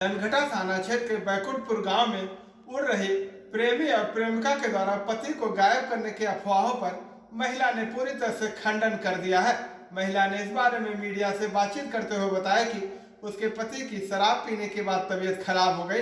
धनघटा थाना क्षेत्र के बैकुंठपुर गांव में उड़ रही प्रेमी और प्रेमिका के द्वारा पति को गायब करने की अफवाहों पर महिला ने पूरी तरह से खंडन कर दिया है। महिला ने इस बारे में मीडिया से बातचीत करते हुए बताया कि उसके पति की शराब पीने के बाद तबीयत खराब हो गई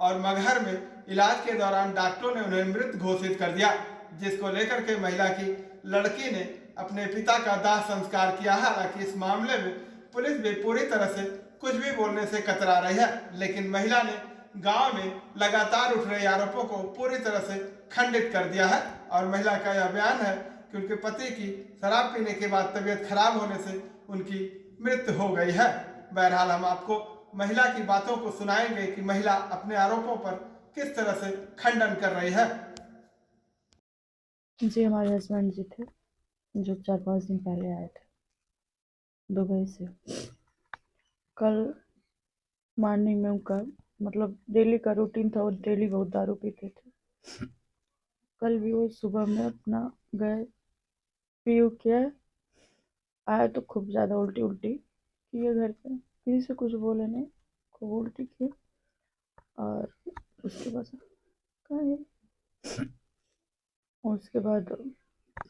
और मगहर में इलाज के दौरान डॉक्टरों ने उन्हें मृत घोषित कर दिया, जिसको लेकर के महिला की लड़की ने अपने पिता का दाह संस्कार किया। हालांकि इस मामले में पुलिस भी पूरी तरह से कुछ भी बोलने से कतरा रही है, लेकिन महिला ने गांव में लगातार उठ रहे आरोपों को पूरी तरह से खंडित कर दिया है और महिला का यह बयान है कि उनके पति की शराब पीने के बाद तबीयत खराब होने से उनकी मृत्यु हो गई है। बहरहाल हम आपको महिला की बातों को सुनाएंगे कि महिला अपने आरोपों पर किस तरह से खंडन कर रही है। जी, हमारे हस्बैंड जी थे जो 4-5 दिन पहले आए थे दुबई से। कल मॉर्निंग में उनका मतलब डेली का रूटीन था, वो डेली बहुत दारू पीते थे। कल भी वो सुबह में अपना गए, पी के आए तो खूब ज़्यादा उल्टी उल्टी किए घर पे, किसी से कुछ बोले नहीं, खूब उल्टी किए। और उसके बाद उसके बाद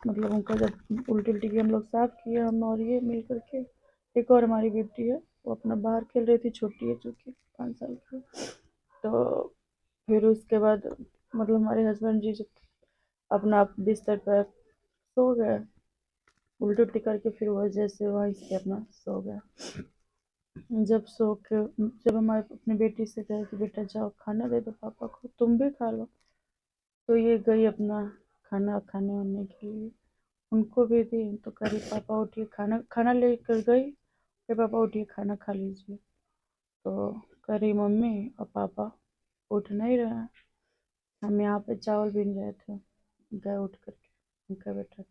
मतलब उनका जब उल्टी उल्टी की हम लोग साफ किए, हम और ये मिल करके। एक और हमारी बेटी है, वो अपना बाहर खेल रही थी, छोटी है चूँकि 5 साल की। तो फिर उसके बाद मतलब हमारे हस्बैंड जी जब अपना बिस्तर पर सो गए उल्टी उल्टी करके, फिर वो जैसे वहीं से अपना सो गया। जब हमारे अपनी बेटी से कहे कि बेटा जाओ खाना दे दो पापा को, तुम भी खा लो, तो ये गई अपना खाना खाने वाने के लिए, उनको भी दी तो कह रही पापा उठिए, खाना खाना लेकर गई, फिर पापा उठिए खाना खा लीजिए। तो कह रही मम्मी और पापा उठ नहीं रहे हैं, हम यहाँ पे चावल बीन रहे थे, गए उठ करके। उनका बेटा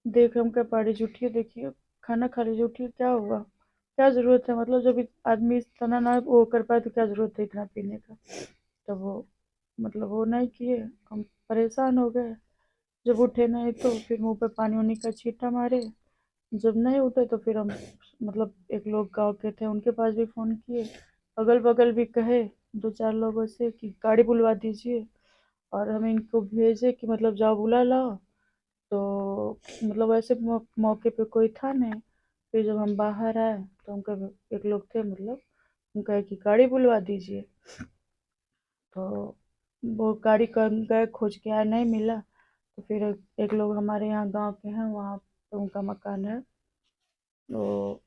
देख, हम क्या पाड़ी उठिए, देखिए खाना खा लीजिए, उठिए, क्या हुआ, क्या ज़रूरत है, मतलब जब आदमी इस तरह ना वो कर पाए तो क्या ज़रूरत है इतना पीने का। तब वो मतलब वो नहीं किए, हम परेशान हो गए। जब उठे नहीं तो फिर मुंह पे पानी वानी का छींटा मारे। जब नहीं उठे तो फिर हम मतलब एक लोग गांव के थे, उनके पास भी फ़ोन किए, अगल बगल भी कहे 2-4 लोगों से कि गाड़ी बुलवा दीजिए, और हम इनको भेजे कि मतलब जाओ बुला लाओ। तो मतलब वैसे मौके पे कोई था नहीं। फिर जब हम बाहर आए तो उनका एक लोग थे, मतलब उनका कि गाड़ी बुलवा दीजिए। तो वो गाड़ी कर गए, खोज के आए, नहीं मिला। तो फिर एक लोग हमारे यहाँ गांव के हैं, वहाँ पे उनका मकान है, वो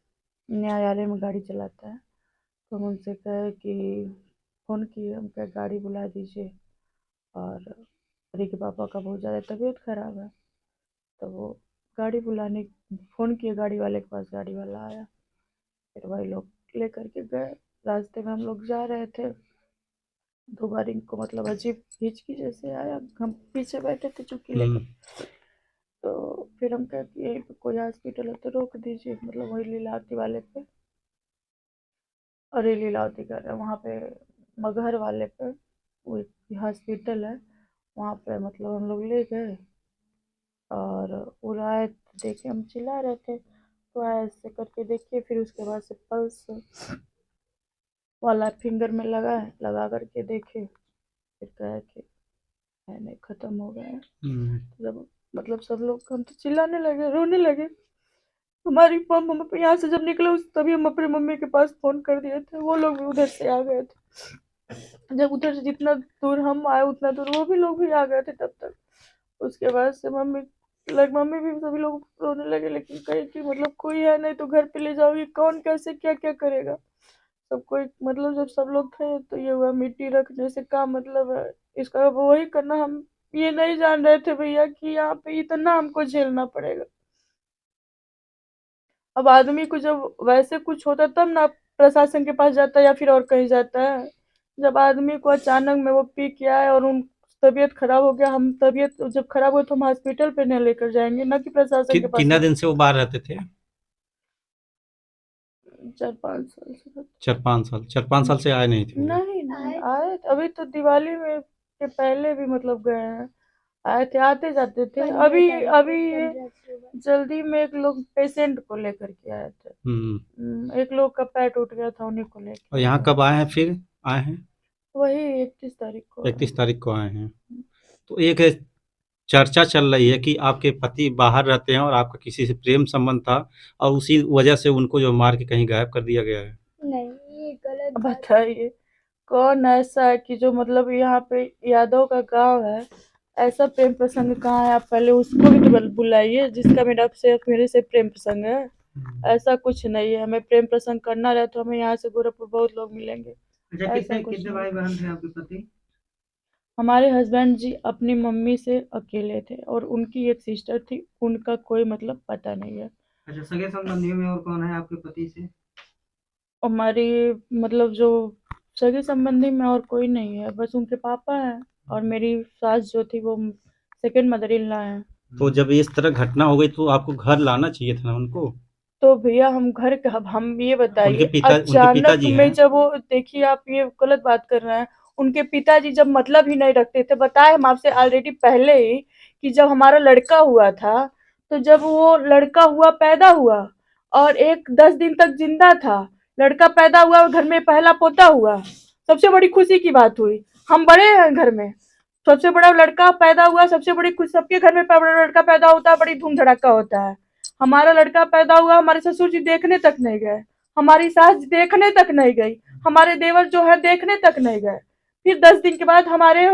न्यायालय में गाड़ी चलाता है। तो हम उनसे कहे कि फ़ोन किए, हम कहे गाड़ी बुला दीजिए, और अरे के पापा का बहुत ज़्यादा तबीयत खराब है। तो वो गाड़ी बुलाने फ़ोन किए गाड़ी वाले के पास, गाड़ी वाला आया, फिर वही लोग लेकर के गए। रास्ते में हम लोग जा रहे थे, 2 बार इनको मतलब अजीब हिचकी जैसे आया, हम पीछे बैठे थे चुप्पी लेकर। तो फिर हम कहे कि यहीं पे कोई हॉस्पिटल है तो रोक दीजिए, मतलब वही लीलावती वाले पे, अरे लीलावती कर रहे हैं वहाँ पे, मगहर वाले पे वो एक हॉस्पिटल है, वहाँ पे मतलब हम लोग ले गए। और वो आए तो देखे हम चिल्ला रहे थे, तो आए ऐसे करके देखिए, फिर उसके बाद से पल्स वाला फिंगर में लगाए, लगा करके देखे, फिर कहे कि है नहीं, ख़त्म हो गया है। तो जब मतलब सब लोग हम तो चिल्लाने लगे, रोने लगे। हमारी हम यहाँ से जब निकले उस तभी हम अपनी मम्मी के पास फ़ोन कर दिए थे, वो लोग भी उधर से आ गए थे। जब उधर से जितना दूर हम आए उतना दूर वो भी लोग भी आ गए थे तब तक। उसके बाद से मम्मी भी सभी लोग रोने लगे, लेकिन कहे कि मतलब कोई है नहीं तो घर पे ले जाओगी, कौन कैसे क्या क्या करेगा। सब कोई मतलब जब सब लोग थे तो ये हुआ, मिट्टी रखने से क्या मतलब है, इसका अब वही करना। हम ये नहीं जान रहे थे भैया कि यहाँ पे इतना हमको झेलना पड़ेगा। अब आदमी को जब वैसे कुछ होता है तब ना प्रशासन के पास जाता है या फिर और कहीं जाता है। जब आदमी को अचानक में वो पी के आए और उन तबीयत खराब हो गया, हम तबीयत जब खराब हो तो हम हॉस्पिटल पे नहीं लेकर जाएंगे, ना कि प्रशासन के पास कितना लेकर। दिन से वो बाहर रहते थे? 4-5 साल से रहते। 4-5 साल से आए नहीं थे वो। नहीं नहीं आए, अभी तो दिवाली में के पहले भी मतलब गए हैं, आए थे, आते जाते थे। अभी अभी ये जल्दी में एक लोग पेशेंट को लेकर के आए थे। एक लोग का पैर टूट गया था, उन्हीं को और लेके यहाँ आए कब थे। आए हैं फिर? आए हैं? वही 31 तारीख को आए। 31 तारीख को आए हैं। तो एक चर्चा चल रही है कि आपके पति बाहर रहते हैं और आपका किसी से प्रेम संबंध था और उसी वजह से उनको जो मार के कहीं गायब कर दिया गया है। नहीं, ये गलत बात है। बताइए कौन ऐसा है कि जो मतलब यहाँ पे यादव का गांव है, ऐसा प्रेम प्रसंग कहाँ है? आप पहले उसको भी तो बुलाइए जिसका मेरे से प्रेम प्रसंग है। ऐसा कुछ नहीं है। हमें प्रेम प्रसंग करना रहे तो हमें यहाँ से गोरखपुर बहुत लोग मिलेंगे। अच्छा, ऐसा कितने कुछ कितने नहीं। भाई बहन थे आपके पति? हमारे हस्बैंड जी अपनी मम्मी से अकेले थे और उनकी एक सिस्टर थी, उनका कोई मतलब पता नहीं है। अच्छा, सगे संबंधियों में और कौन है आपके पति से? हमारी मतलब जो सगे संबंधी में और कोई नहीं है, बस उनके पापा हैं और मेरी सास जो थी वो सेकंड मदर इन लॉ है। तो जब इस तरह घटना हो गई तो आपको घर लाना चाहिए था ना उनको? तो भैया हम घर का, अब हम ये बताइए उनके अचानक पिताजी में हैं? जब वो, देखिए आप ये गलत बात कर रहे हैं। उनके पिताजी जब मतलब ही नहीं रखते थे, बताए हम आपसे ऑलरेडी पहले ही कि जब हमारा लड़का हुआ था, तो जब वो लड़का हुआ पैदा हुआ और एक 10 दिन तक जिंदा था, लड़का पैदा हुआ और घर में पहला पोता हुआ, सबसे बड़ी खुशी की बात हुई। हम बड़े हैं घर में, सबसे बड़ा लड़का पैदा हुआ, सबसे बड़ी खुशी। सबके घर में बड़ा लड़का पैदा होता है, बड़ी धूम धड़ाका होता है। हमारा लड़का पैदा हुआ, हमारे ससुर जी देखने तक नहीं गए, हमारी सास देखने तक नहीं गई, हमारे देवर जो है देखने तक नहीं गए। फिर 10 दिन के बाद हमारे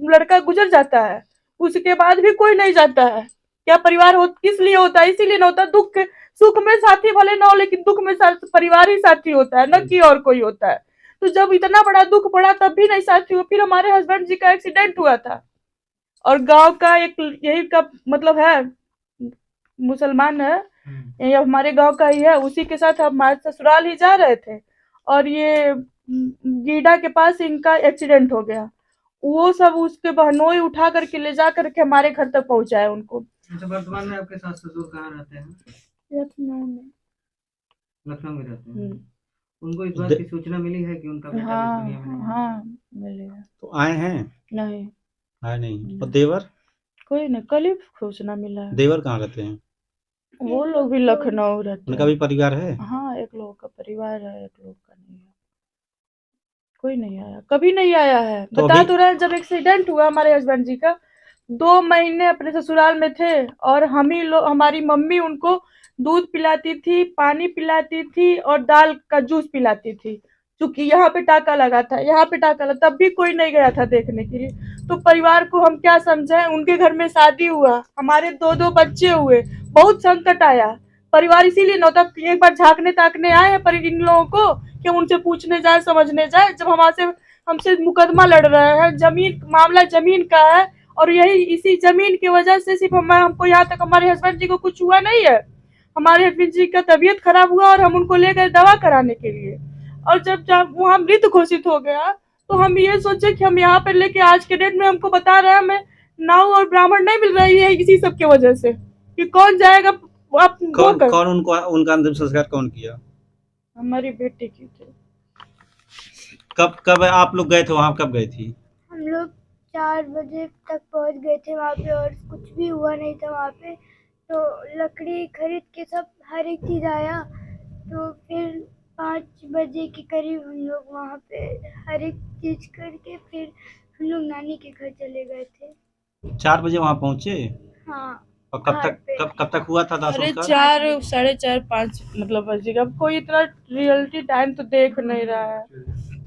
लड़का गुजर जाता है, उसके बाद भी कोई नहीं जाता है। क्या परिवार हो किस लिए होता है? इसीलिए ना होता। दुख सुख में साथी भले ना हो, लेकिन दुख में परिवार ही साथी होता है, न कि और कोई होता है। तो जब इतना बड़ा दुख पड़ा तब भी नहीं साथी हुआ। फिर हमारे हस्बैंड जी का एक्सीडेंट हुआ था और गांव का एक यही का मतलब है, मुसलमान है, ये हमारे गांव का ही है, उसी के साथ हम हमारे ससुराल ही जा रहे थे और ये गीडा के पास इनका एक्सीडेंट हो गया। वो सब उसके बहनोई उठा करके ले जा करके हमारे घर तक पहुंचाए उनको। अच्छा, वर्तमान में आपके सास ससुर कहाँ रहते हैं? लखनऊ में। लखनऊ में रहते हैं। उनको इस बात की सूचना मिली है कि उनका बेटा इस हाँ दुनिया में नहीं है? हाँ मिलेगा। तो आए हैं? नहीं, आए नहीं। और देवर? कोई नहीं, कल ही सूचना मिला है। देवर कहाँ रहते हैं? वो लोग भी लखनऊ रहते उनका हैं। भी परिवार है? हाँ, एक लोग का परिवार है, एक लोग का नहीं है। कोई नहीं आया, कभी नहीं आया है। तो बता अभी तो रहे हैं, जब एक्सीडेंट हुआ हमारे हस्बैंड जी का, 2 महीने अपने ससुराल में थे और हम ही लोग, हमारी मम्मी उनको दूध पिलाती थी, पानी पिलाती थी और दाल का जूस पिलाती थी। क्योंकि यहाँ पे टाका लगा था, यहाँ पे टाका लगा, तब भी कोई नहीं गया था देखने के लिए। तो परिवार को हम क्या समझे? उनके घर में शादी हुआ, हमारे 2-2 बच्चे हुए, बहुत संकट आया। परिवार इसीलिए नौता एक बार झांकने ताकने आए हैं पर इन लोगों को कि उनसे पूछने जाए, समझने जाए, जब हमसे मुकदमा लड़ रहे हैं। जमीन मामला जमीन का है और यही इसी जमीन की वजह से सिर्फ हमको यहाँ तक, हमारे हस्बैंड जी को कुछ हुआ नहीं है। हमारे हस्बैंड जी का तबीयत खराब हुआ और हम उनको ले गए दवा कराने के लिए, और जब वहाँ मृत घोषित हो गया तो हम ये सोचे कि हम यहाँ पर लेके, आज के डेट में हमको बता रहे हैं हमें नाव और ब्राह्मण नहीं मिल रही है इसी सब की वजह से कि कौन जाएगा आप कौन उनको उनका अंतिम संस्कार कौन किया? हमारी बेटी की थी। कब कब आप लोग गए थे वहाँ? कब गई थी? हम लोग 4 बजे तक पहुंच गए थे वहाँ पे और कुछ भी हुआ नहीं था वहाँ पे। तो लकड़ी खरीद के सब हर एक चीज़ आया, तो फिर 5 बजे के करीब हम लोग वहाँ पे हर एक चीज़ करके फिर हम लोग नानी के घर चले गए थे। 4 बजे वहाँ पहुँचे? हाँ, और कब तक हुआ था दाह अरे संस्कार? 4, 4:30, 5 मतलब बजेगा। अब कोई इतना रियलिटी टाइम तो देख नहीं रहा है।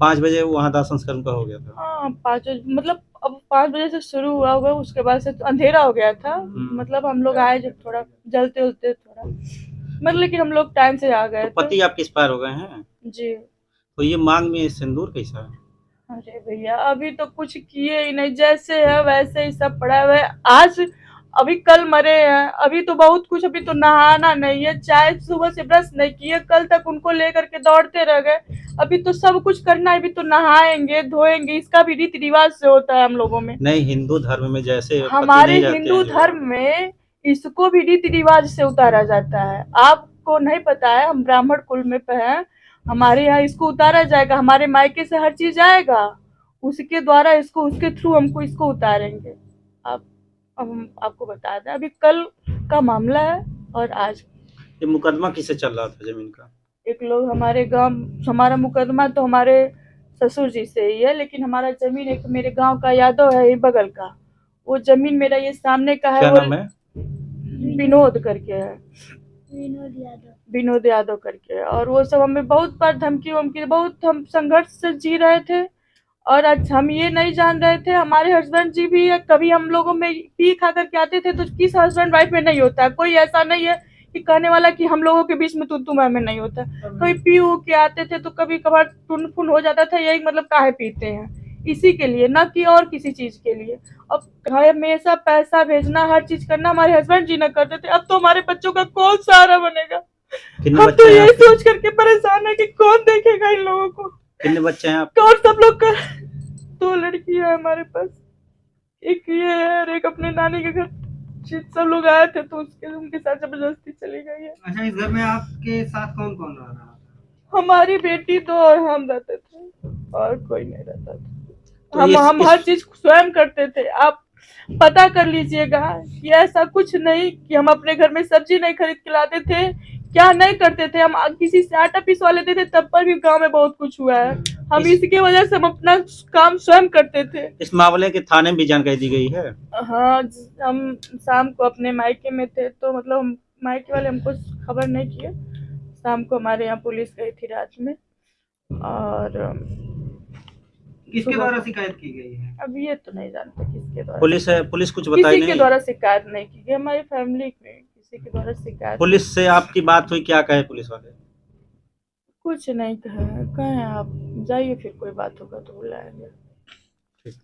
5 बजे वहाँ दाह संस्कार उनका हो गया था। हाँ 5 मतलब अब 5 बजे से शुरू हुआ होगा, उसके बाद से तो अंधेरा हो गया था। मतलब हम लोग आए जब थोड़ा जलते उलते थोड़ा, मतलब लेकिन हम लोग टाइम से आ गए तो थे। पति आपके एक्सपायर हो गए हैं? जी। तो ये मांग में सिंदूर कैसा है? अरे भैया अभी तो कुछ किए ही नहीं, जैसे है वैसे ही सब पड़ा हुआ है। आज अभी कल मरे हैं, अभी तो बहुत कुछ, अभी तो नहाना नहीं है, चाय सुबह से ब्रश नहीं किए, कल तक उनको लेकर के दौड़ते रह गए। अभी तो सब कुछ करना है, अभी तो नहाएंगे धोएंगे, इसका भी रीति रिवाज से होता है हम लोगों में। नहीं, हिंदू धर्म में जैसे पति हमारे नहीं रहते हिंदू हैं जो, धर्म में इसको भी रीति रिवाज से उतारा जाता है। आपको नहीं पता है, हम ब्राह्मण कुल में पे हैं, हमारे यहाँ इसको उतारा जाएगा, हमारे मायके से हर चीज आएगा, उसके द्वारा इसको, उसके थ्रू हमको इसको उतारेंगे। आप अब हम आपको बता दें, अभी कल का मामला है और आज ये मुकदमा किससे चल रहा था ज़मीन का? एक लोग हमारे गांव, हमारा मुकदमा तो हमारे ससुर जी से ही है, लेकिन हमारा जमीन एक मेरे गांव का यादव है, ये बगल का, वो जमीन मेरा ये सामने का है, क्या वो नाम है? विनोद करके है, विनोद विनोद यादव करके है। और वो सब हमें बहुत बार धमकी वमकी, बहुत हम संघर्ष से जी रहे थे। और आज हम ये नहीं जान रहे थे, हमारे हस्बैंड जी भी कभी हम लोगों में पी खा करके आते थे, तो किस हस्बैंड वाइफ में नहीं होता है, कोई ऐसा नहीं है कि कहने वाला कि हम लोगों के बीच में तू मैं में नहीं होता। कभी पी ऊ के आते थे तो कभी कभार टुन फुन हो जाता था, यही मतलब काहे पीते हैं, इसी के लिए, ना कि और किसी चीज के लिए। अब हमेशा पैसा भेजना, हर चीज करना हमारे हस्बैंड जी न करते थे, अब तो हमारे बच्चों का कौन सहारा बनेगा। कितने हम बच्चे तो हैं यही आपके? सोच करके परेशान है कि कौन देखेगा इन लोगों को। कितने बच्चे हैं आपके? और सब लोग का 2 लड़की है हमारे पास, एक ये है और एक अपने नानी के घर। सब लोग आए थे तो उनके साथ जबरदस्ती चली गई है। अच्छा, इस घर में आपके साथ कौन कौन रह रहा था? हमारी बेटी तो और हम रहते थे, और कोई नहीं रहता था। तो हम इस हर चीज स्वयं करते थे। आप पता कर लीजिएगा कि ऐसा कुछ नहीं कि हम अपने घर में सब्जी नहीं खरीद के लाते थे, क्या नहीं करते थे, हम किसी से आटा पिसवा लेते थे, तब पर भी गांव में बहुत कुछ हुआ है। हम इस इसकी वजह से हम अपना काम स्वयं करते थे। इस मामले के थाने में भी जानकारी दी गई है? हाँ, हम शाम को अपने मायके में थे, तो मतलब मायके वाले हमको खबर नहीं किए। शाम को हमारे यहाँ पुलिस गई थी रात में, और किसके सुबह द्वारा को, शिकायत की गई है? अब ये तो नहीं जानते किसके द्वारा पुलिस है, शिकायत, पुलिस कुछ बताई किसी के नहीं? द्वारा शिकायत नहीं की गई, हमारी फैमिली में किसी के द्वारा शिकायत पुलिस से आपकी बात हुई, क्या कहे पुलिस वाले? कुछ नहीं कहे। कहें आप जाइए, फिर कोई बात होगा तो बुलाएंगे। ठीक।